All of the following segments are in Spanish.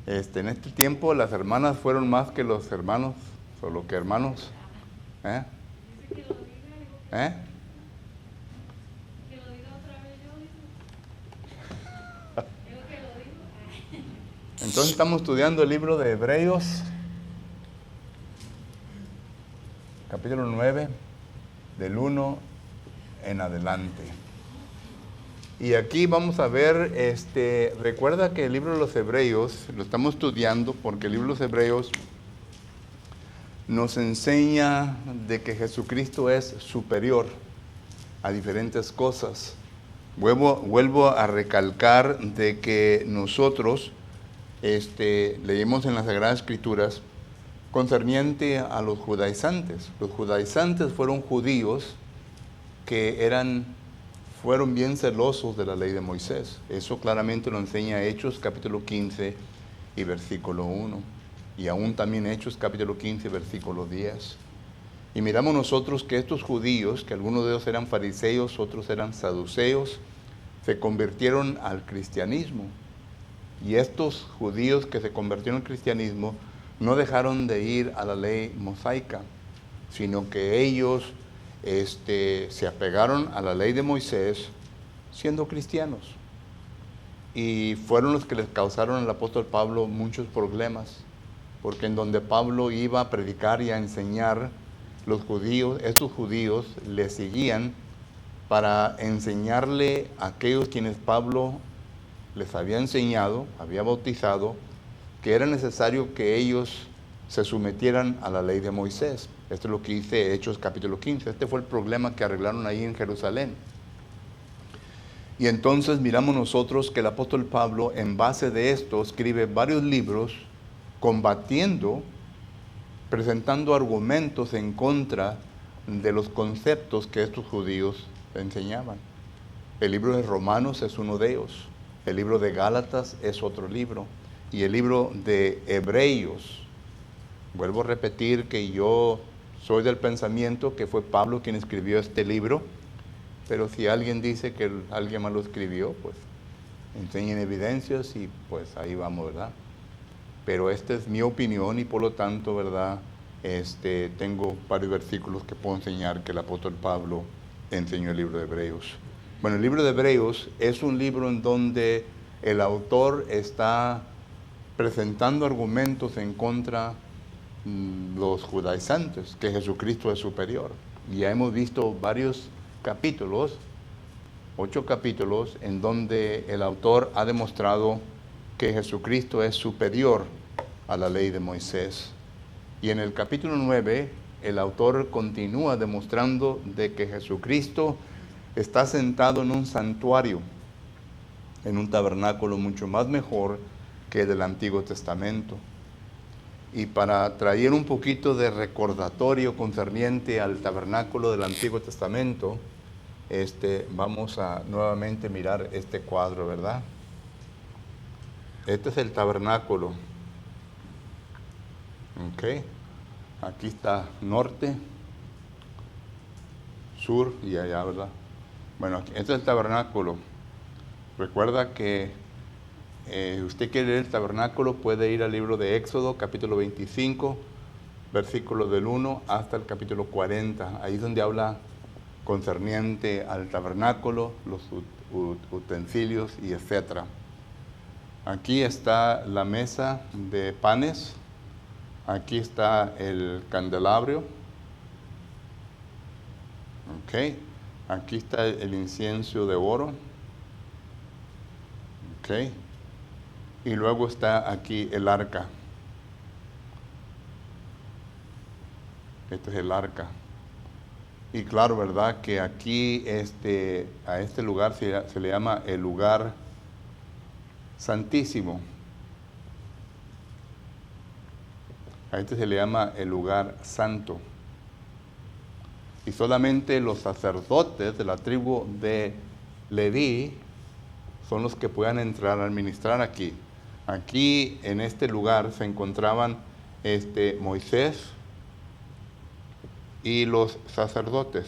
En este tiempo las hermanas fueron más que los hermanos, solo que hermanos. ¿Eh? ¿Eh? Entonces estamos estudiando el libro de Hebreos, capítulo 9, del 1 en adelante. Y aquí vamos a ver, recuerda que el libro de los Hebreos, lo estamos estudiando porque el libro de los Hebreos nos enseña de que Jesucristo es superior a diferentes cosas. Vuelvo a recalcar de que nosotros leímos en las Sagradas Escrituras concerniente a los judaizantes. Los judaizantes fueron judíos que fueron bien celosos de la ley de Moisés. Eso claramente lo enseña Hechos capítulo 15 y versículo 1. Y aún también Hechos capítulo 15 versículo 10. Y miramos nosotros que estos judíos, que algunos de ellos eran fariseos, otros eran saduceos, se convirtieron al cristianismo. Y estos judíos que se convirtieron al cristianismo no dejaron de ir a la ley mosaica, sino que ellos se apegaron a la ley de Moisés siendo cristianos. Y fueron los que les causaron al apóstol Pablo muchos problemas, porque en donde Pablo iba a predicar y a enseñar, estos judíos le seguían para enseñarle a aquellos quienes Pablo les había enseñado, había bautizado, que era necesario que ellos se sometieran a la ley de Moisés. Esto es lo que dice Hechos capítulo 15. Este fue el problema que arreglaron ahí en Jerusalén. Y entonces miramos nosotros que el apóstol Pablo, en base de esto, escribe varios libros combatiendo, presentando argumentos en contra de los conceptos que estos judíos enseñaban. El libro de Romanos es uno de ellos. El libro de Gálatas es otro libro. Y el libro de Hebreos, vuelvo a repetir que yo soy del pensamiento que fue Pablo quien escribió este libro, pero si alguien dice que alguien más lo escribió, pues enseñen evidencias y pues ahí vamos, ¿verdad? Pero esta es mi opinión y por lo tanto, ¿verdad? Tengo varios versículos que puedo enseñar que el apóstol Pablo enseñó el libro de Hebreos. Bueno, el libro de Hebreos es un libro en donde el autor está presentando argumentos en contra de los judaizantes, que Jesucristo es superior. Y ya hemos visto varios capítulos, 8 capítulos, en donde el autor ha demostrado que Jesucristo es superior a la ley de Moisés. Y en el capítulo 9, el autor continúa demostrando de que Jesucristo está sentado en un santuario, en un tabernáculo mucho más mejor que del Antiguo Testamento. Y para traer un poquito de recordatorio concerniente al tabernáculo del Antiguo Testamento, vamos a nuevamente mirar este cuadro, ¿verdad? Este es el tabernáculo. Ok. Aquí está norte, sur y allá, ¿verdad? Bueno, este es el tabernáculo. Recuerda que usted quiere leer el tabernáculo, puede ir al libro de Éxodo, capítulo 25, versículos del 1 hasta el capítulo 40. Ahí es donde habla concerniente al tabernáculo, los utensilios y etcétera. Aquí está la mesa de panes. Aquí está el candelabro. Ok. Aquí está el incienso de oro. Ok. Y luego está aquí el arca. Este es el arca. Y claro, ¿verdad? Que aquí a este lugar se le llama el lugar santísimo. A este se le llama el lugar santo. Y solamente los sacerdotes de la tribu de Leví son los que puedan entrar a administrar aquí. Aquí en este lugar se encontraban Moisés y los sacerdotes.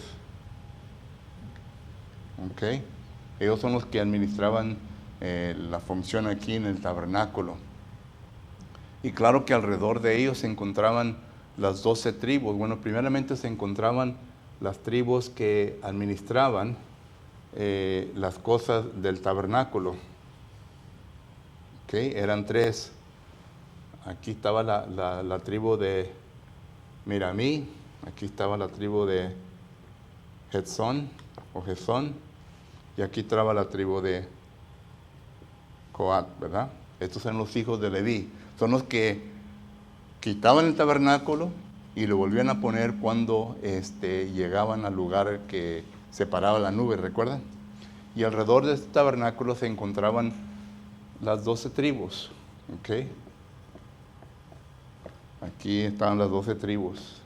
¿Ok? Ellos son los que administraban la función aquí en el tabernáculo. Y claro que alrededor de ellos se encontraban las 12 tribus. Bueno, primeramente se encontraban las tribus que administraban las cosas del tabernáculo. ¿Okay? Eran 3. Aquí estaba la tribu de Miramí, aquí estaba la tribu de Getzón, y aquí estaba la tribu de Coat, ¿verdad? Estos eran los hijos de Leví. Son los que quitaban el tabernáculo y lo volvían a poner cuando llegaban al lugar que separaba la nube, ¿recuerdan? Y alrededor de este tabernáculo se encontraban las 12 tribus, ¿ok? Aquí estaban las 12 tribus.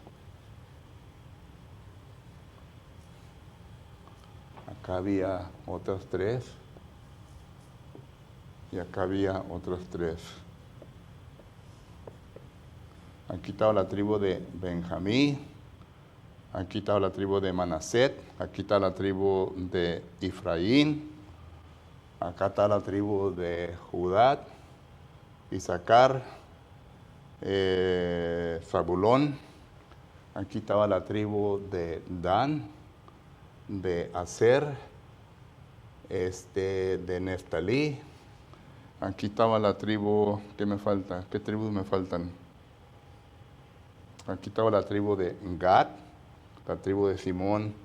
Acá había otras 3. Y acá había otras 3. Aquí estaba la tribu de Benjamín. Aquí estaba la tribu de Manaset. Aquí está la tribu de Efraín. Acá está la tribu de Judá, Isaacar, Zabulón. Aquí estaba la tribu de Dan, de Aser, de Neftalí. Aquí estaba la tribu, ¿qué me falta? ¿Qué tribus me faltan? Aquí estaba la tribu de Gad, la tribu de Simón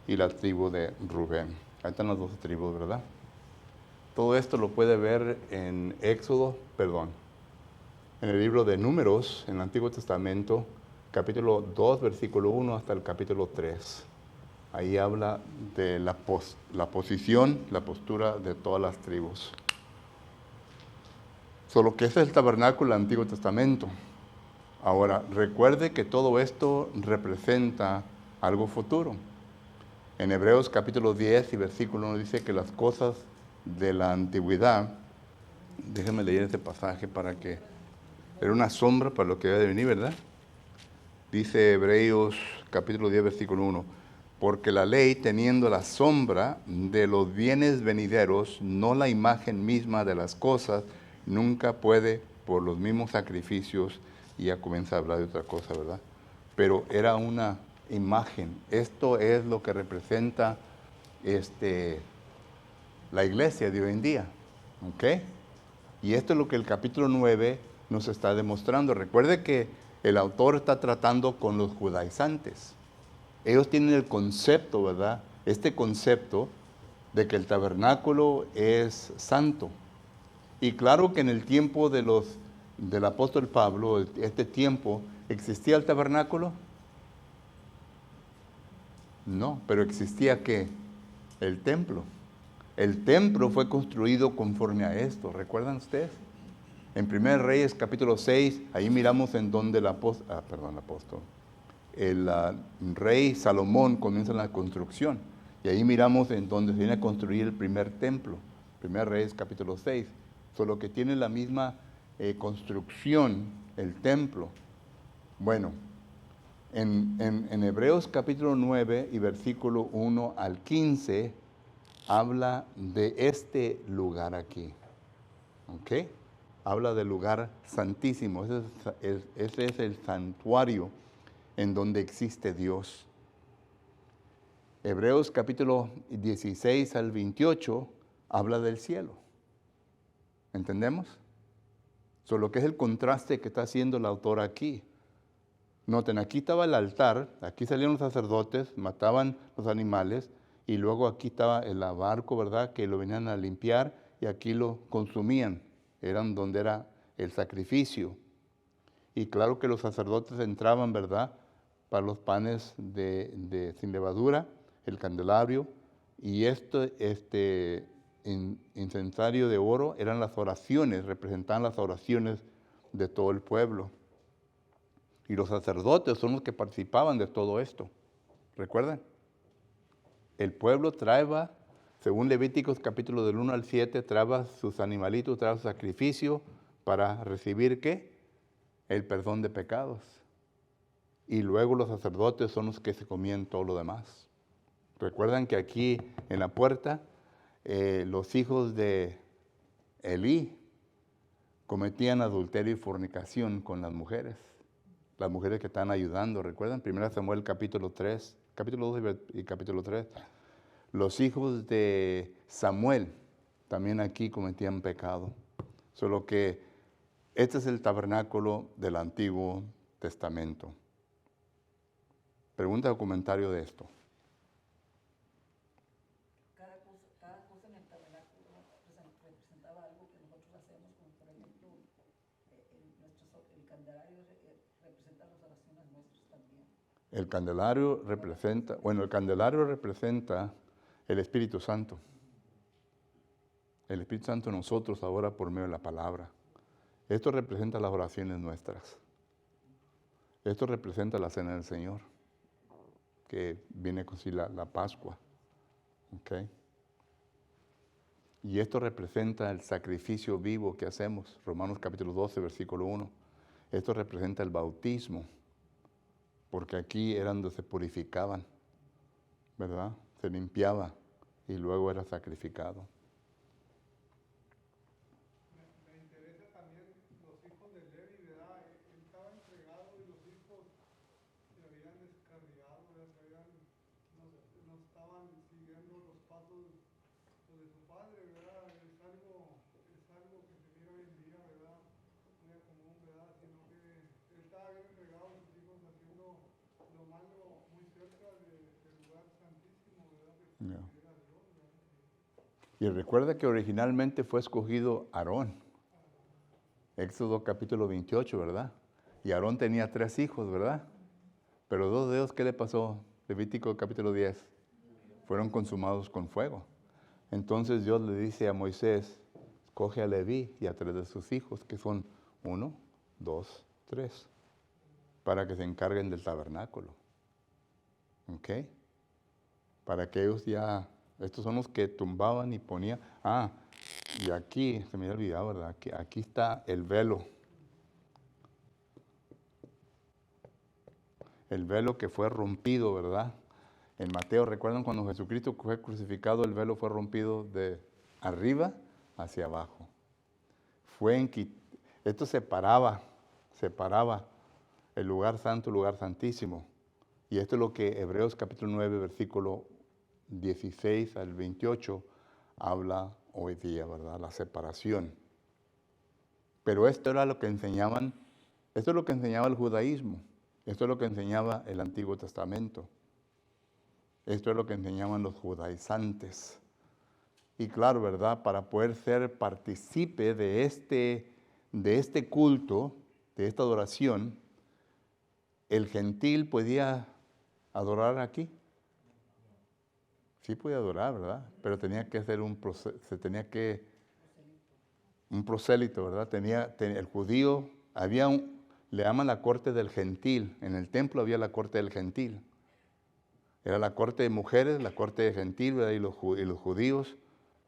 y la tribu de Rubén. Ahí están las 12 tribus, ¿verdad? Todo esto lo puede ver en en el libro de Números, en el Antiguo Testamento, capítulo 2, versículo 1 hasta el capítulo 3. Ahí habla de la posición, la postura de todas las tribus. Solo que ese es el tabernáculo del Antiguo Testamento. Ahora, recuerde que todo esto representa algo futuro. En Hebreos capítulo 10 y versículo 1 dice que las cosas de la antigüedad, déjenme leer este pasaje para que era una sombra para lo que debe de venir, ¿verdad? Dice Hebreos capítulo 10 versículo 1, porque la ley teniendo la sombra de los bienes venideros, no la imagen misma de las cosas, nunca puede por los mismos sacrificios, y ya comienza a hablar de otra cosa, ¿verdad? Pero era una imagen. Esto es lo que representa la iglesia de hoy en día, ¿ok? Y esto es lo que el capítulo 9 nos está demostrando. Recuerde que el autor está tratando con los judaizantes. Ellos tienen el concepto, ¿verdad? Este concepto de que el tabernáculo es santo. Y claro que en el tiempo del apóstol Pablo, este tiempo, ¿existía el tabernáculo? No, pero existía ¿qué? El templo. El templo fue construido conforme a esto, ¿recuerdan ustedes? En 1 Reyes capítulo 6, ahí miramos en donde el rey Salomón comienza la construcción. Y ahí miramos en donde se viene a construir el primer templo. 1 Reyes capítulo 6. Solo que tiene la misma construcción, el templo. Bueno, en Hebreos capítulo 9 y versículo 1 al 15, habla de este lugar aquí. ¿Ok? Habla del lugar santísimo. Ese es el santuario en donde existe Dios. Hebreos capítulo 16 al 28 habla del cielo. ¿Entendemos? Solo que es el contraste que está haciendo el autor aquí. Noten, aquí estaba el altar, aquí salían los sacerdotes, mataban los animales, y luego aquí estaba el barco, ¿verdad?, que lo venían a limpiar, y aquí lo consumían. Eran donde era el sacrificio. Y claro que los sacerdotes entraban, ¿verdad?, para los panes sin levadura, el candelabro, y incensario de oro eran las oraciones, representaban las oraciones de todo el pueblo. Y los sacerdotes son los que participaban de todo esto. ¿Recuerdan? El pueblo traeba, según Levíticos capítulo del 1 al 7, traeba sus animalitos, traeba su sacrificio para recibir ¿qué? El perdón de pecados. Y luego los sacerdotes son los que se comían todo lo demás. Recuerdan que aquí en la puerta los hijos de Elí cometían adulterio y fornicación con las mujeres que están ayudando. ¿Recuerdan? 1 Samuel capítulo 3, capítulo 2 y capítulo 3. Los hijos de Samuel también aquí cometían pecado. Solo que este es el tabernáculo del Antiguo Testamento. Pregunta o comentario de esto. Cada cosa en el tabernáculo representaba algo que nosotros hacemos, como por ejemplo el candelario representa las oraciones nuestras también. El candelario representa el Espíritu Santo. El Espíritu Santo en nosotros ahora por medio de la palabra. Esto representa las oraciones nuestras. Esto representa la cena del Señor, que viene con sí la Pascua. ¿Okay? Y esto representa el sacrificio vivo que hacemos. Romanos capítulo 12, versículo 1. Esto representa el bautismo, porque aquí era donde se purificaban, ¿verdad? Se limpiaba y luego era sacrificado. Me interesa también los hijos de Levi, ¿verdad? Él estaba entregado y los hijos se habían descarriado, ¿verdad? No estaban siguiendo los pasos de su padre, ¿verdad? Es algo que se mira hoy en día, ¿verdad? Muy común, ¿verdad? Sino que él estaba bien entregado, sus hijos haciendo lo malo muy cerca del lugar santísimo, ¿verdad? Yeah. Y recuerda que originalmente fue escogido Aarón. Éxodo capítulo 28, ¿verdad? Y Aarón tenía 3 hijos, ¿verdad? Pero 2 de ellos, ¿qué le pasó? Levítico capítulo 10. Fueron consumados con fuego. Entonces Dios le dice a Moisés, escoge a Leví y a 3 de sus hijos, que son 1, 2, 3, para que se encarguen del tabernáculo. ¿Ok? Para que ellos ya, estos son los que tumbaban y ponían. Y aquí, se me había olvidado, ¿verdad? Aquí está el velo. El velo que fue rompido, ¿verdad? En Mateo, ¿recuerdan cuando Jesucristo fue crucificado, el velo fue rompido de arriba hacia abajo? Esto separaba el lugar santo, el lugar santísimo. Y esto es lo que Hebreos capítulo 9, versículo 16 al 28 habla hoy día, ¿verdad? La separación. Pero esto era lo que enseñaban, esto es lo que enseñaba el judaísmo, esto es lo que enseñaba el Antiguo Testamento, esto es lo que enseñaban los judaizantes. Y claro, ¿verdad? Para poder ser partícipe de este culto, de esta adoración, el gentil podía adorar aquí. Sí podía adorar, ¿verdad? Pero tenía que hacer un prosélito, ¿verdad? El judío, le llaman la corte del gentil. En el templo había la corte del gentil. Era la corte de mujeres, la corte de gentil, ¿verdad? Y los judíos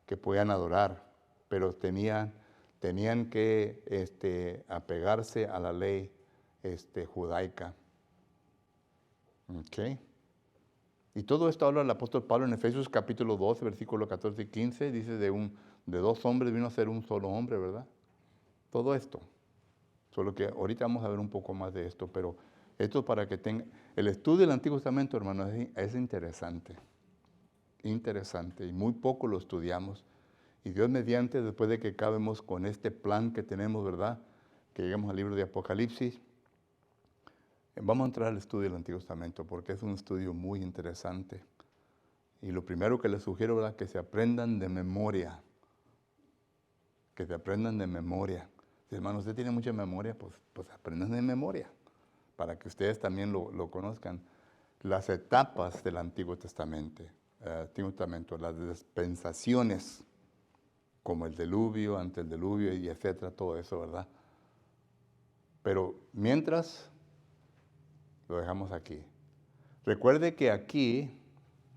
que podían adorar, pero tenían que apegarse a la ley judaica. ¿Ok? Y todo esto habla el apóstol Pablo en Efesios capítulo 12, versículos 14 y 15, dice de 2 hombres vino a ser un solo hombre, ¿verdad? Todo esto. Solo que ahorita vamos a ver un poco más de esto, pero esto para que tenga... El estudio del Antiguo Testamento, hermano, es interesante. Interesante, y muy poco lo estudiamos. Y Dios mediante, después de que acabemos con este plan que tenemos, ¿verdad? Que lleguemos al libro de Apocalipsis, vamos a entrar al estudio del Antiguo Testamento, porque es un estudio muy interesante. Y lo primero que les sugiero, ¿verdad? Que se aprendan de memoria. Que se aprendan de memoria. Si hermano, usted tiene mucha memoria, pues aprendan de memoria, para que ustedes también lo conozcan. Las etapas del Antiguo Testamento, las dispensaciones, como el diluvio, ante el diluvio, y etcétera, todo eso, ¿verdad? Pero mientras, lo dejamos aquí. Recuerde que aquí,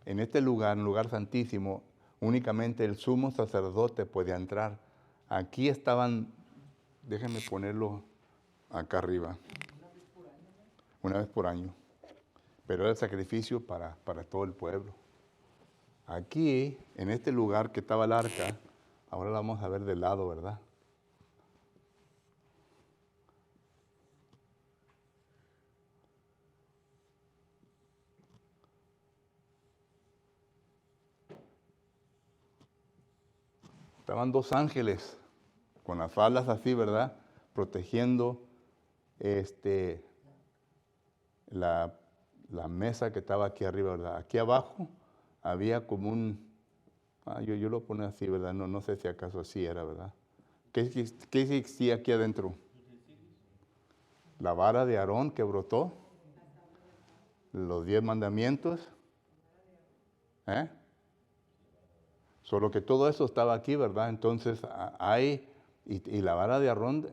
en este lugar, un lugar santísimo, únicamente el sumo sacerdote podía entrar. Aquí estaban, déjenme ponerlo acá arriba. Una vez por año. Pero era el sacrificio para todo el pueblo. Aquí, en este lugar que estaba el arca, Ahora la vamos a ver de lado, ¿verdad? Estaban dos ángeles con las alas así, ¿verdad? Protegiendo la mesa que estaba aquí arriba, ¿verdad? Aquí abajo había como yo lo ponía así, ¿verdad? No sé si acaso así era, ¿verdad? ¿Qué existía aquí adentro? La vara de Aarón que brotó, los 10 mandamientos, Solo que todo eso estaba aquí, ¿verdad? Entonces hay, y la vara de Aarón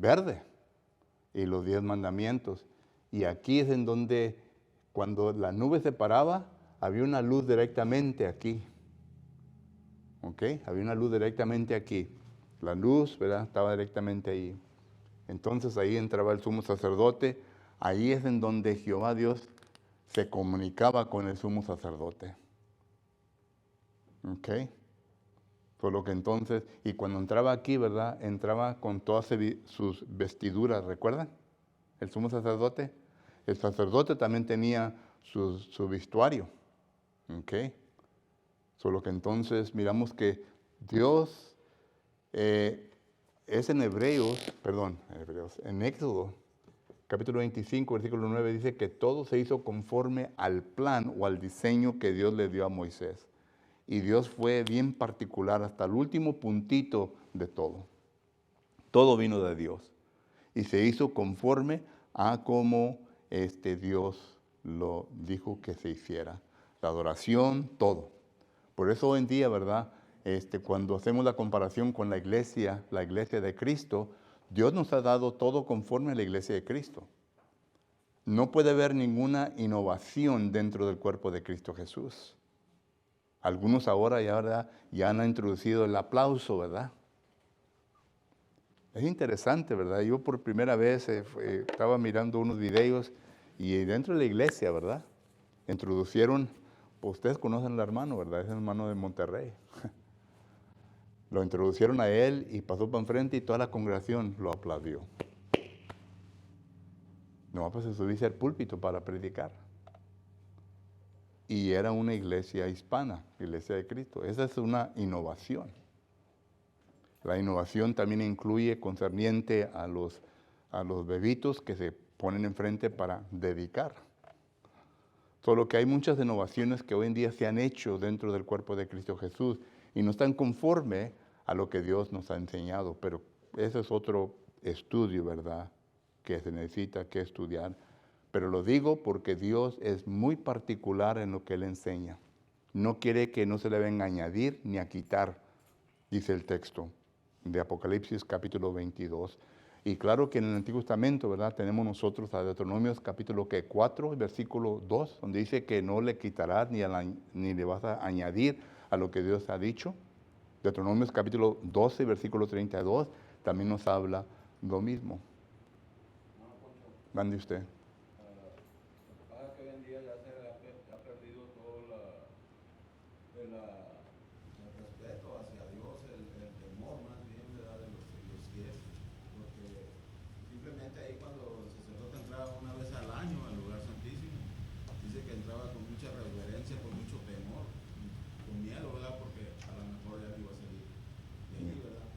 verde, y los 10 mandamientos. Y aquí es en donde, cuando la nube se paraba, había una luz directamente aquí. ¿Ok? Había una luz directamente aquí. La luz, ¿verdad? Estaba directamente ahí. Entonces ahí entraba el sumo sacerdote. Ahí es en donde Jehová Dios se comunicaba con el sumo sacerdote. ¿Ok? Por lo que entonces, y cuando entraba aquí, ¿verdad? Entraba con todas sus vestiduras, ¿recuerdan? El sumo sacerdote. El sacerdote también tenía su vestuario. ¿Ok? Solo que entonces miramos que Dios es en en Éxodo, capítulo 25, versículo 9, dice que todo se hizo conforme al plan o al diseño que Dios le dio a Moisés. Y Dios fue bien particular hasta el último puntito de todo. Todo vino de Dios. Y se hizo conforme a como Dios lo dijo que se hiciera. La adoración, todo. Por eso hoy en día, ¿verdad? Cuando hacemos la comparación con la iglesia de Cristo, Dios nos ha dado todo conforme a la iglesia de Cristo. No puede haber ninguna innovación dentro del cuerpo de Cristo Jesús. Algunos ahora ya han introducido el aplauso, ¿verdad? Es interesante, ¿verdad? Yo por primera vez estaba mirando unos videos y dentro de la iglesia, ¿verdad? Introducieron, pues ustedes conocen al hermano, ¿verdad? Es el hermano de Monterrey. Lo introducieron a él y pasó para enfrente y toda la congregación lo aplaudió. No, pues se subía al púlpito para predicar. Y era una iglesia hispana, iglesia de Cristo. Esa es una innovación. La innovación también incluye concerniente a los bebitos que se ponen enfrente para dedicar. Solo que hay muchas innovaciones que hoy en día se han hecho dentro del cuerpo de Cristo Jesús y no están conforme a lo que Dios nos ha enseñado. Pero ese es otro estudio, ¿verdad?, que se necesita que estudiar. Pero lo digo porque Dios es muy particular en lo que Él enseña. No quiere que no se le venga a añadir ni a quitar, dice el texto de Apocalipsis capítulo 22. Y claro que en el Antiguo Testamento, ¿verdad?, tenemos nosotros a Deuteronomios capítulo 4, versículo 2, donde dice que no le quitarás ni le vas a añadir a lo que Dios ha dicho. Deuteronomios capítulo 12, versículo 32, también nos habla lo mismo. Mande usted. Que hoy en día ya se ha perdido todo el respeto hacia Dios, el temor más bien, ¿verdad?, de los fieles, porque simplemente ahí cuando el sacerdote entraba una vez al año al lugar santísimo, dice que entraba con mucha reverencia, con mucho temor, con miedo, ¿verdad?, porque a lo mejor ya no iba a salir de ahí, ¿verdad?,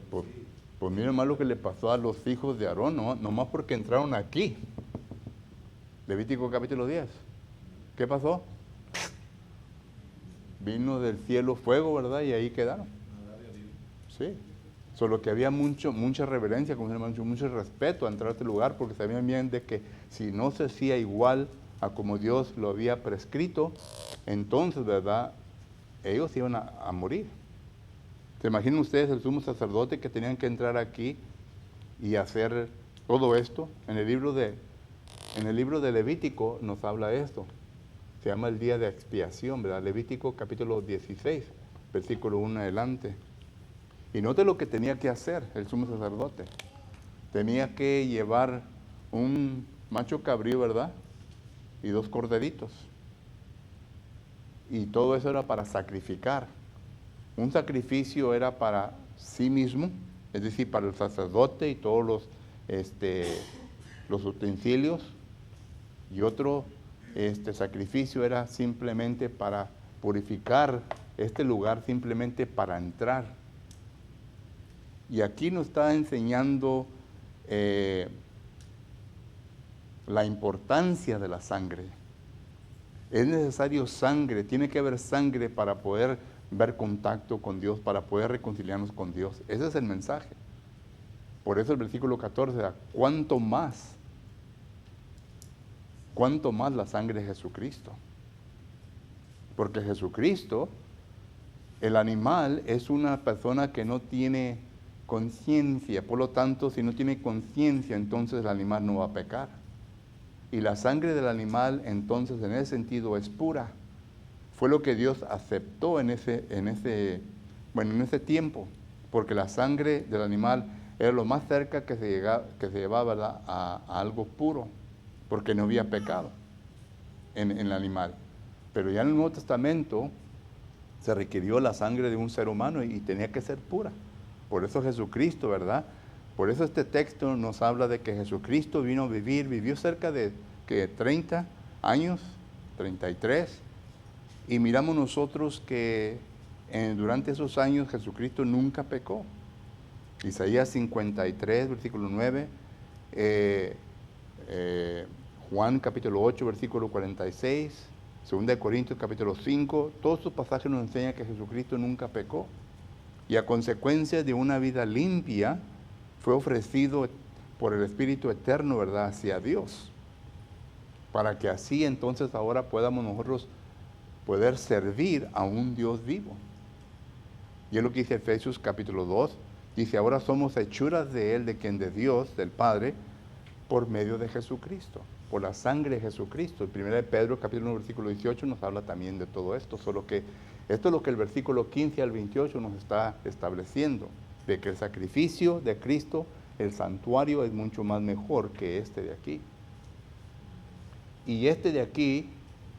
porque Pues miren más lo que le pasó a los hijos de Aarón, ¿no? Nomás porque entraron aquí. Levítico capítulo 10. ¿Qué pasó? Vino del cielo fuego, ¿verdad? Y ahí quedaron. Sí. Solo que había mucha reverencia, como se llama, mucho respeto a entrar a este lugar, porque sabían bien de que si no se hacía igual a como Dios lo había prescrito, entonces, ¿verdad?, ellos iban a morir. ¿Se imaginan ustedes el sumo sacerdote que tenían que entrar aquí y hacer todo esto? En el libro de Levítico nos habla esto. Se llama el día de expiación, ¿verdad? Levítico capítulo 16, versículo 1 adelante. Y note lo que tenía que hacer el sumo sacerdote. Tenía que llevar un macho cabrío, ¿verdad?, y 2 corderitos. Y todo eso era para sacrificar. Un sacrificio era para sí mismo, es decir, para el sacerdote y todos los utensilios, y otro sacrificio era simplemente para purificar este lugar, simplemente para entrar. Y aquí nos está enseñando la importancia de la sangre. Es necesario sangre, tiene que haber sangre para poder ver contacto con Dios, para poder reconciliarnos con Dios. Ese es el mensaje. Por eso el versículo 14, ¿cuánto más la sangre de Jesucristo? Porque Jesucristo, el animal, es una persona que no tiene conciencia. Por lo tanto, si no tiene conciencia, entonces el animal no va a pecar. Y la sangre del animal, entonces, en ese sentido, es pura. Fue lo que Dios aceptó en ese tiempo, porque la sangre del animal era lo más cerca que se llevaba, ¿verdad?, a algo puro, porque no había pecado en el animal. Pero ya en el Nuevo Testamento se requirió la sangre de un ser humano y tenía que ser pura. Por eso Jesucristo, ¿verdad? Por eso este texto nos habla de que Jesucristo vino a vivió cerca de 30 años, 33, y miramos nosotros que durante esos años Jesucristo nunca pecó. Isaías 53, versículo 9, Juan capítulo 8, versículo 46, 2 Corintios capítulo 5, todos estos pasajes nos enseñan que Jesucristo nunca pecó. Y a consecuencia de una vida limpia, fue ofrecido por el Espíritu Eterno, ¿verdad?, hacia Dios. Para que así entonces ahora podamos nosotros poder servir a un Dios vivo. Y es lo que dice Efesios capítulo 2. Dice, ahora somos hechuras de Él, de Dios, del Padre, por medio de Jesucristo, por la sangre de Jesucristo. El 1 Pedro capítulo 1, versículo 18 nos habla también de todo esto, solo que esto es lo que el versículo 15 al 28 nos está estableciendo, de que el sacrificio de Cristo, el santuario, es mucho más mejor que este de aquí. Y este de aquí,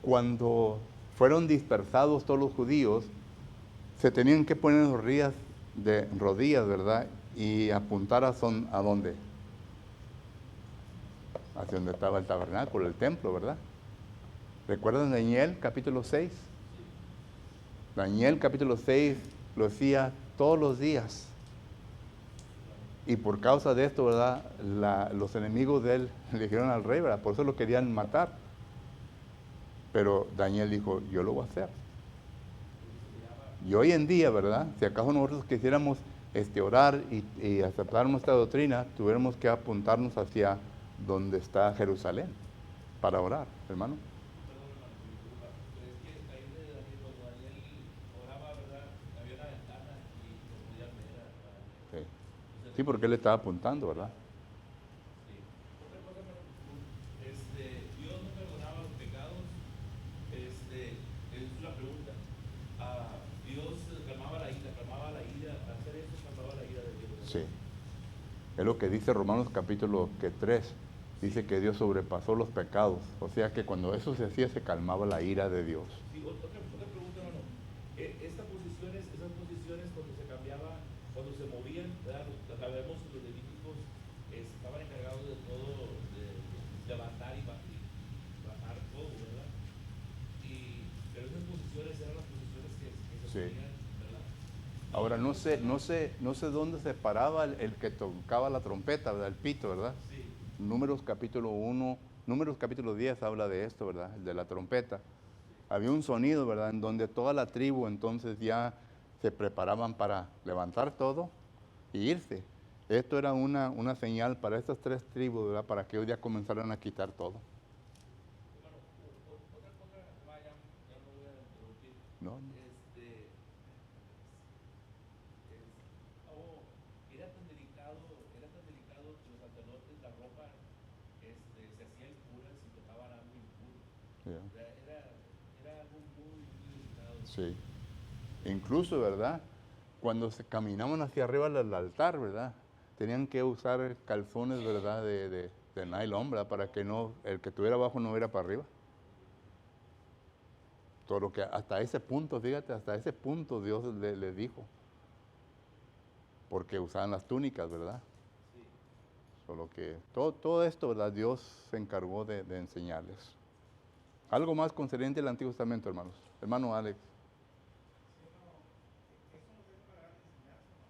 cuando fueron dispersados todos los judíos, se tenían que poner rodillas, ¿verdad? Y apuntar a dónde. Hacia donde estaba el tabernáculo, el templo, ¿verdad? ¿Recuerdan Daniel capítulo 6? Daniel capítulo 6 lo hacía todos los días. Y por causa de esto, ¿verdad?, los enemigos de él le dijeron al rey, ¿verdad?, por eso lo querían matar. Pero Daniel dijo, yo lo voy a hacer. Y hoy en día, ¿verdad?, si acaso nosotros quisiéramos orar y aceptar nuestra doctrina, tuviéramos que apuntarnos hacia donde está Jerusalén para orar, hermano. Sí, porque él estaba apuntando, ¿verdad? Dios no perdonaba los pecados. Es una pregunta. Dios calmaba la ira, hacer eso calmaba la ira de Dios. Sí. Es lo que dice Romanos capítulo 3. Dice que Dios sobrepasó los pecados. O sea que cuando eso se hacía, se calmaba la ira de Dios. Sí, otra pregunta, hermano. Esas posiciones cuando se cambiaba, cuando se movían, ¿verdad? Sabemos que los levíticos estaban encargados de todo, de levantar y bajar todo, ¿verdad? Pero esas posiciones eran las posiciones que se Sí. ponían, ¿verdad? Ahora no sé dónde se paraba el que tocaba la trompeta, ¿verdad? El pito, ¿verdad? Sí. Números capítulo 10 habla de esto, ¿verdad? El de la trompeta. Había un sonido, ¿verdad?, en donde toda la tribu entonces ya se preparaban para levantar todo y irse. Esto era una señal para estas 3 tribus, ¿verdad?, para que hoy ya comenzaran a quitar todo. Bueno, otra cosa, vaya, ya no voy a interrumpir. ¿No? Era tan delicado que los sacerdotes, la ropa, se hacía impura si tocaban algo impuro. Yeah. Era algo muy, muy delicado. Sí. Incluso, ¿verdad?, cuando se caminaban hacia arriba del altar, ¿verdad?, tenían que usar calzones, ¿verdad?, de nylon, ¿verdad?, para que el que estuviera abajo no viera para arriba. Todo lo que hasta ese punto, fíjate, hasta ese punto Dios le dijo. Porque usaban las túnicas, ¿verdad? Sí. Solo que todo esto, ¿verdad? Dios se encargó de enseñarles. Algo más concerniente al Antiguo Testamento, hermanos. Hermano Alex. Sí, no, eso nos deja una gran enseñanza, ¿no?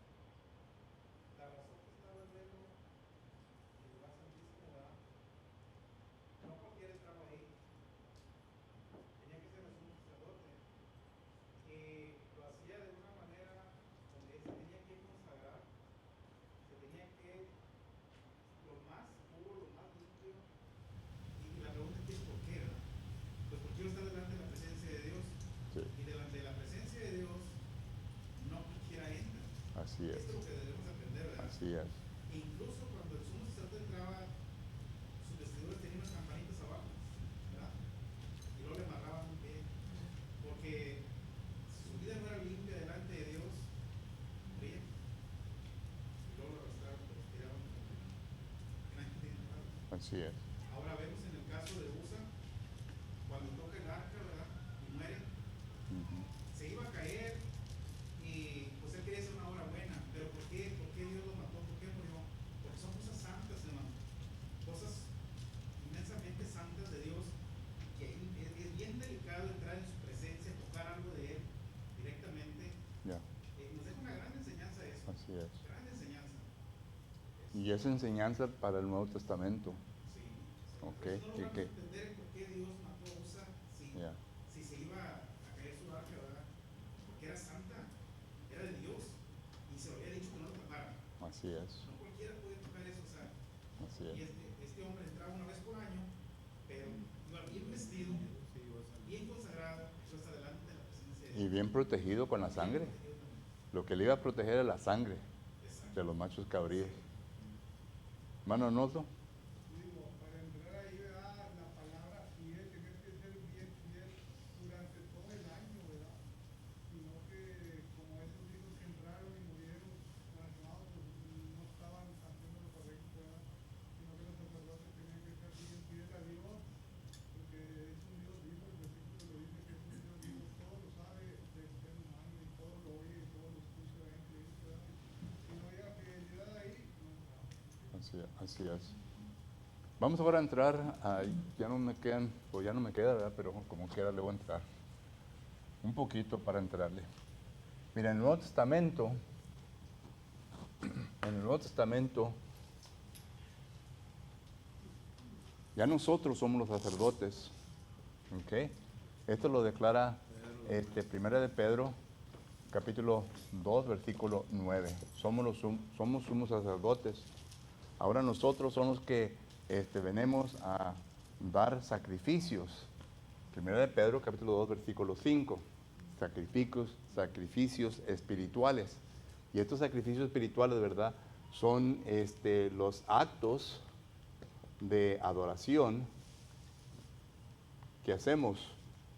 La razón que estaba el velo en el lugar santísimo, ¿verdad? No cualquiera entraba ahí, tenía que ser el sumo sacerdote, que lo hacía de una manera donde él se tenía que consagrar, se tenía que lo más puro, lo más limpio, y la pregunta aquí es ¿por qué, verdad? Pues porque quiero estar delante de la presencia de Dios, Sí, y delante de la presencia de Dios no cualquiera entra. así es. Esto es lo que debemos aprender, ¿verdad? Así es. E incluso cuando el sumo sacerdote entraba, sus vestiduras tenían unas campanitas abajo, ¿verdad? Y luego le amarraban un pie, porque si su vida no era limpia delante de Dios, moría. Y luego lo arrastraban, lo tiraban, que nadie tenía nada. Así es. Ahora vemos en el caso de Usa, cuando toca el arca, ¿verdad? Y muere, Ujú. se iba a caer y pues él quería hacer una obra buena, pero ¿por qué Dios lo mató? ¿Por qué murió? Porque son cosas santas, hermano, cosas inmensamente santas de Dios, que es bien delicado entrar en su presencia, tocar algo de Él directamente. Ya, Nos deja una gran enseñanza eso, así es. gran enseñanza. Y es enseñanza para el Nuevo Testamento. Sí, Ok, entonces no ¿y logramos qué? entender por qué Dios mató a Usa Ya, si se iba a caer su arca, ¿verdad? Porque era santa, era de Dios, y se lo había dicho que no lo tocara. así es. No cualquiera puede tocar eso, o sea, Así y es. este hombre entraba una vez por año, pero iba bien vestido, bien consagrado, eso está delante de la presencia de Y Dios. bien protegido con la sangre. Lo que le iba a proteger era la sangre Exacto. de los machos cabríos. Hermano Noto. Digo, para entrar ahí, ¿verdad? La palabra fiel, tienes que ser bien fiel durante todo el año, ¿verdad? Sino que como esos hijos que entraron y murieron blasfemados, pues no estaban haciendo lo correcto, ¿verdad? Sino que los sacerdotes tenían que ser bien fieles a Dios, porque es un Dios vivo, el versículo lo dice que es un Dios vivo, todo lo sabe del ser humano y todo lo oye y todo lo escucha en Cristo, ¿verdad? Si no había fidelidad ahí, no entraba. Así es. Vamos ahora a entrar, ya no me quedan, o ya no me queda, ¿verdad? Pero como quiera le voy a entrar. Un poquito para entrarle. Mira, en el Nuevo Testamento, ya nosotros somos los sacerdotes. ¿Ok? Esto lo declara Primera de Pedro, capítulo 2, versículo 9. Somos sumos sacerdotes. Ahora nosotros somos los que venimos a dar sacrificios. Primera de Pedro, capítulo 2, versículo 5. Sacrificios espirituales. Y estos sacrificios espirituales, de verdad, son los actos de adoración que hacemos.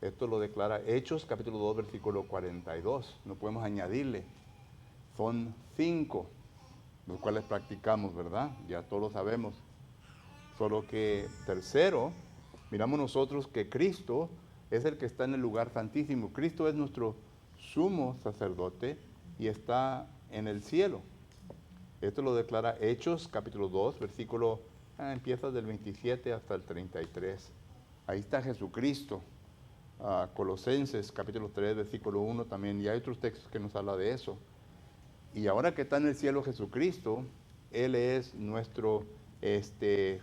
Esto lo declara Hechos, capítulo 2, versículo 42. No podemos añadirle. Son 5, los cuales practicamos, ¿verdad? Ya todos lo sabemos. Solo que tercero, miramos nosotros que Cristo es el que está en el lugar santísimo. Cristo es nuestro sumo sacerdote y está en el cielo. Esto lo declara Hechos, capítulo 2, versículo, empieza del 27 hasta el 33. Ahí está Jesucristo. Colosenses, capítulo 3, versículo 1 también. Y hay otros textos que nos habla de eso. Y ahora que está en el cielo Jesucristo, Él es nuestro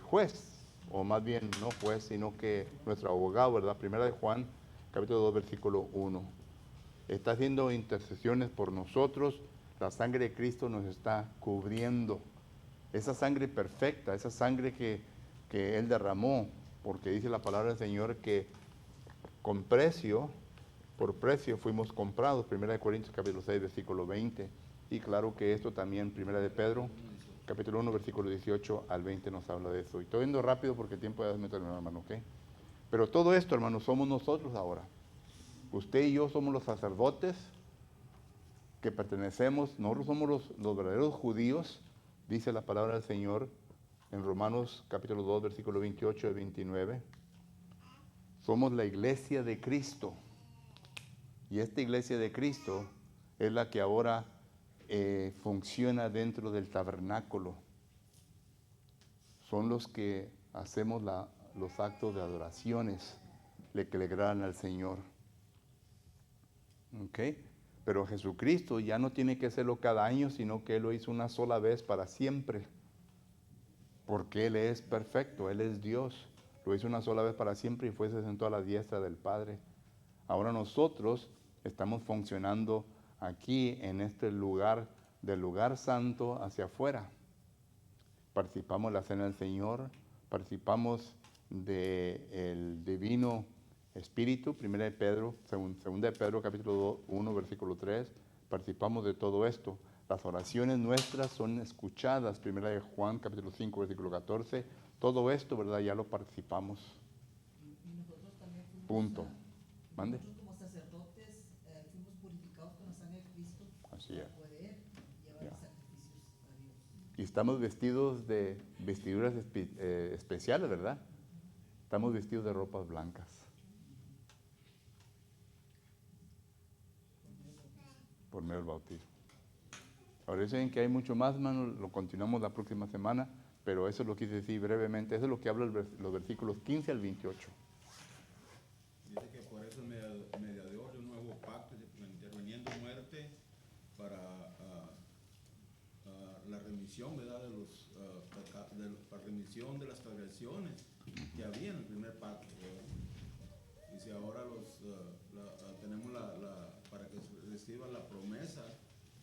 juez, o más bien no juez, sino que nuestro abogado, ¿verdad? Primera de Juan, capítulo 2, versículo 1. Está haciendo intercesiones por nosotros, la sangre de Cristo nos está cubriendo. Esa sangre perfecta, esa sangre que Él derramó, porque dice la palabra del Señor que con precio, por precio fuimos comprados, Primera de Corintios, capítulo 6, versículo 20. Y claro que esto también, Primera de Pedro, capítulo 1, versículo 18 al 20 nos habla de eso. Y estoy yendo rápido porque el tiempo ya me terminó, hermano, ¿ok? Pero todo esto, hermano, somos nosotros ahora. Usted y yo somos los sacerdotes que pertenecemos, nosotros somos los verdaderos judíos, dice la palabra del Señor en Romanos capítulo 2, versículo 28 y 29. Somos la iglesia de Cristo. Y esta iglesia de Cristo es la que ahora funciona dentro del tabernáculo. Son los que hacemos los actos de adoraciones que le agradan al Señor. ¿Ok? Pero Jesucristo ya no tiene que hacerlo cada año, sino que Él lo hizo una sola vez para siempre. Porque Él es perfecto, Él es Dios. Lo hizo una sola vez para siempre y se sentó a la diestra del Padre. Ahora nosotros estamos funcionando aquí en este lugar, del lugar santo hacia afuera. Participamos de la cena del Señor, participamos del divino Espíritu, 1 de Pedro, 2 de Pedro capítulo 1, versículo 3, participamos de todo esto. Las oraciones nuestras son escuchadas, 1 de Juan capítulo 5, versículo 14, todo esto, ¿verdad? Ya lo participamos. Y nosotros también fuimos, Punto. ¿Mande? nosotros como sacerdotes fuimos purificados con la sangre de Cristo Así para es. poder llevar Ya. sacrificios a Dios. Y estamos vestidos de vestiduras especiales, ¿verdad? Estamos vestidos de ropas blancas. Por medio del bautismo. Ahora dicen que hay mucho más, hermano, lo continuamos la próxima semana, pero eso lo quise decir brevemente. Eso es lo que habla los versículos 15 al 28. Dice que por eso el mediador de un nuevo pacto, interviniendo muerte para la remisión, ¿verdad? La remisión de las transgresiones que había en el primer pacto, ¿verdad? Dice ahora tenemos para que reciban la promesa,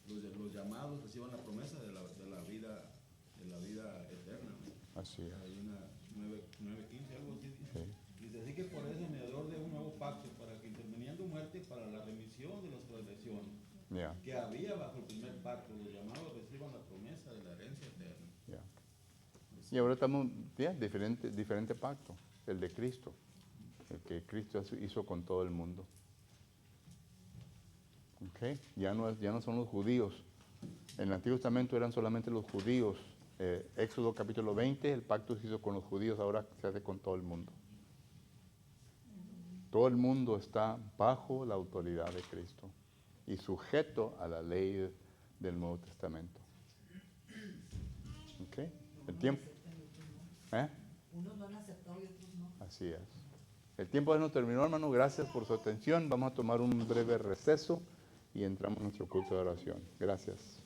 los llamados reciban la promesa de la vida eterna, ¿no? Así es. Hay una 9:15, algo así. Sí. Dice así que por eso el mediador de un nuevo pacto, para que interviniendo muerte para la remisión de las transgresiones Ya, que había bajo el primer pacto, los llamados reciban la promesa de la herencia eterna. ya. Y ahora estamos, ya, diferente pacto, el de Cristo, el que Cristo hizo con todo el mundo. ¿Ok? Ya no son los judíos. En el Antiguo Testamento eran solamente los judíos. Éxodo capítulo 20, el pacto se hizo con los judíos, ahora se hace con todo el mundo. Todo el mundo está bajo la autoridad de Cristo y sujeto a la ley del Nuevo Testamento. ¿Ok? El tiempo. Unos lo han aceptado y otros no. Así es. El tiempo ya nos terminó, hermano. Gracias por su atención. Vamos a tomar un breve receso y entramos en nuestro culto de oración. Gracias.